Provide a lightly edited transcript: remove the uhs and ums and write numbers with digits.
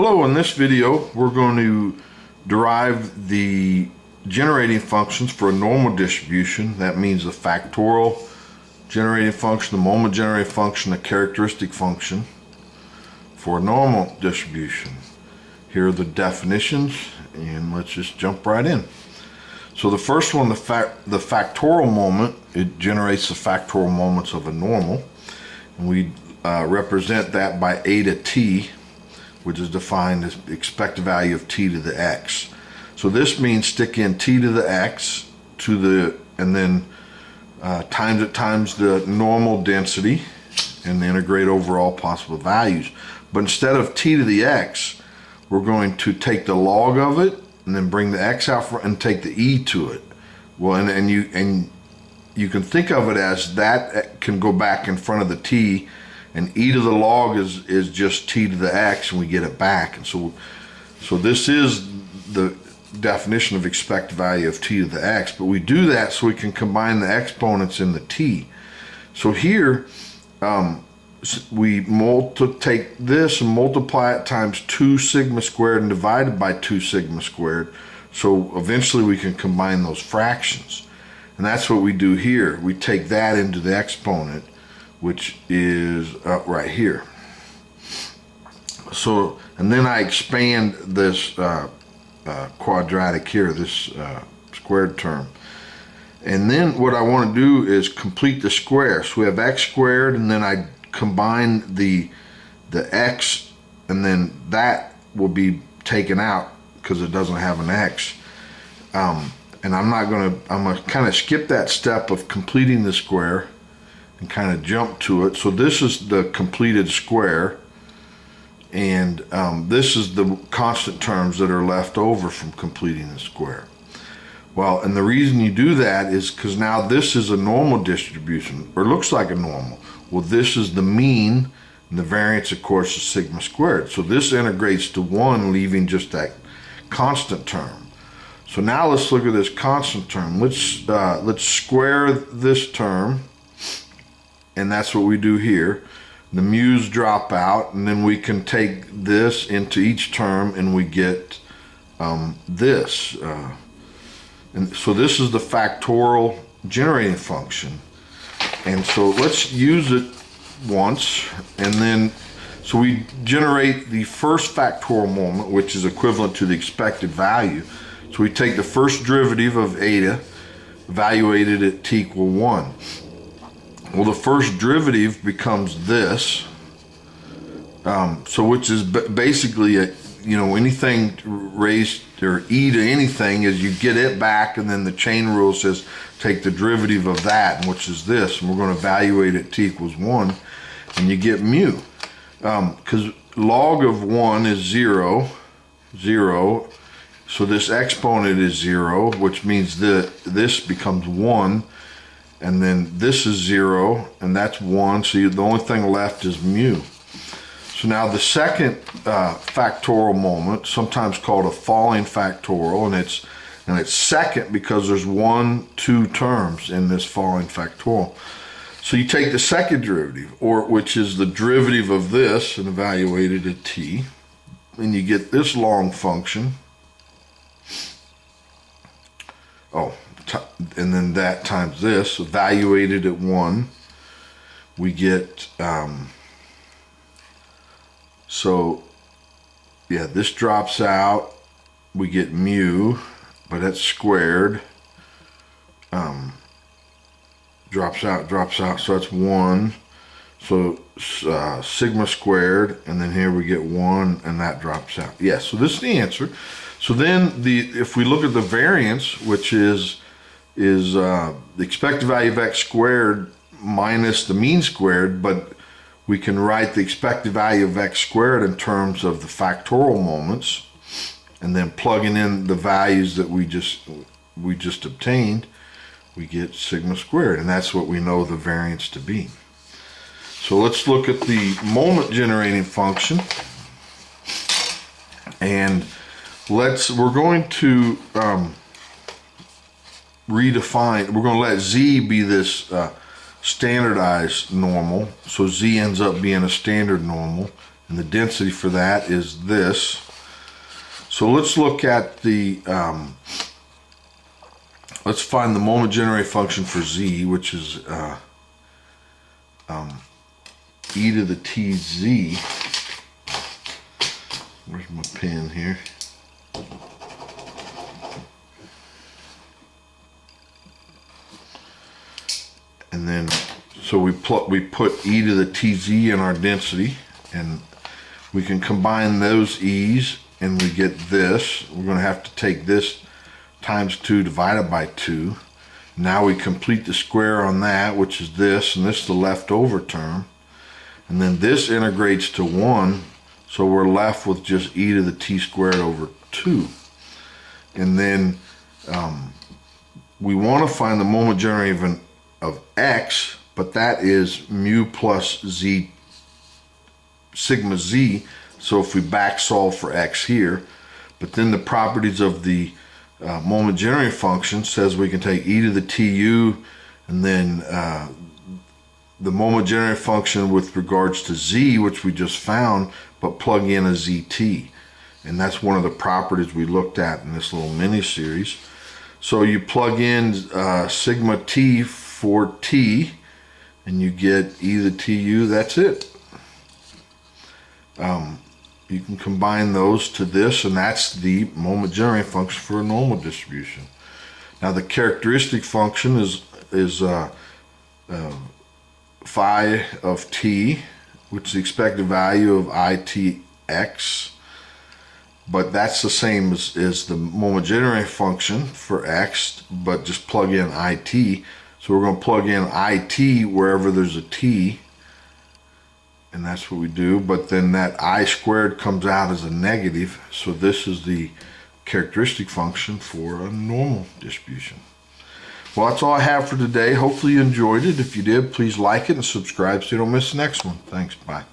Hello, in this video we're going to derive the generating functions for a normal distribution. That means the factorial generating function, the moment generating function, the characteristic function for a normal distribution. Here are the definitions, and let's just jump right in. So the first one, the factorial moment, it generates the factorial moments of a normal, and we represent that by a to t, which is defined as the expected value of t to the x. So this means stick in t to the x and then times it times the normal density and integrate over all possible values. But instead of t to the x, we're going to take the log of it and then bring the x out front and take the e to it. Well, and you can think of it as that can go back in front of the t, and e to the log is just t to the x, and we get it back. And so this is the definition of expected value of t to the x, but we do that so we can combine the exponents in the t. So here we take this and multiply it times 2 sigma squared and divide it by 2 sigma squared, so eventually we can combine those fractions. And that's what we do here. We take that into the exponent, which is right here. So, and then I expand this quadratic here, this squared term. And then what I want to do is complete the square. So we have x squared, and then I combine the x, and then that will be taken out because it doesn't have an x. And I'm gonna kind of skip that step of completing the square and kind of jump to it. So this is the completed square, and this is the constant terms that are left over from completing the square. Well, and the reason you do that is because now this is a normal distribution, or looks like a normal. Well, this is the mean, and the variance, of course, is sigma squared. So this integrates to 1, leaving just that constant term. So now let's look at this constant term. Let's square this term, and that's what we do here. The mu's drop out, and then we can take this into each term, and we get this. And so this is the factorial generating function. And so let's use it once, and then so we generate the first factorial moment, which is equivalent to the expected value. So we take the first derivative of eta, evaluated at t equal 1. Well, the first derivative becomes this, so which is basically anything raised or e to anything is you get it back, and then the chain rule says take the derivative of that, which is this, and we're going to evaluate at t equals 1, and you get mu, because log of 1 is 0, so this exponent is 0, which means that this becomes 1. And then this is 0, and that's 1, so the only thing left is mu. So now the second factorial moment, sometimes called a falling factorial, and it's second because there's 2 terms in this falling factorial. So you take the second derivative, which is the derivative of this, and evaluate it at t, and you get this long function. And then that times this, evaluated at 1, we get, this drops out, we get mu, but that's squared, drops out, so that's 1, so sigma squared, and then here we get 1, and that drops out. Yes, so this is the answer. So then if we look at the variance, which is the expected value of x squared minus the mean squared, but we can write the expected value of x squared in terms of the factorial moments, and then plugging in the values that we just obtained, we get sigma squared, and that's what we know the variance to be. So let's look at the moment generating function, and we're going to redefine, we're going to let z be this standardized normal, so z ends up being a standard normal, and the density for that is this. So let's look at the, let's find the moment generating function for z, which is e to the tz. Where's my pen here? And then, so we put e to the tz in our density, and we can combine those e's and we get this. We're going to have to take this times 2 divided by 2. Now we complete the square on that, which is this, and this is the leftover term. And then this integrates to 1, so we're left with just e to the t squared over 2. And then we want to find the moment generating of x, but that is mu plus z, sigma z. So if we back solve for x here, but then the properties of the moment generating function says we can take e to the tu, and then the moment generating function with regards to z, which we just found, but plug in a zt. And that's one of the properties we looked at in this little mini series. So you plug in sigma t for t, and you get e to the tu. That's it. You can combine those to this, and that's the moment generating function for a normal distribution. Now the characteristic function is phi of t, which is the expected value of itx, but that's the same as the moment generating function for x, but just plug in it. So we're going to plug in it wherever there's a t, and that's what we do. But then that I squared comes out as a negative, so this is the characteristic function for a normal distribution. Well, that's all I have for today. Hopefully you enjoyed it. If you did, please like it and subscribe so you don't miss the next one. Thanks. Bye.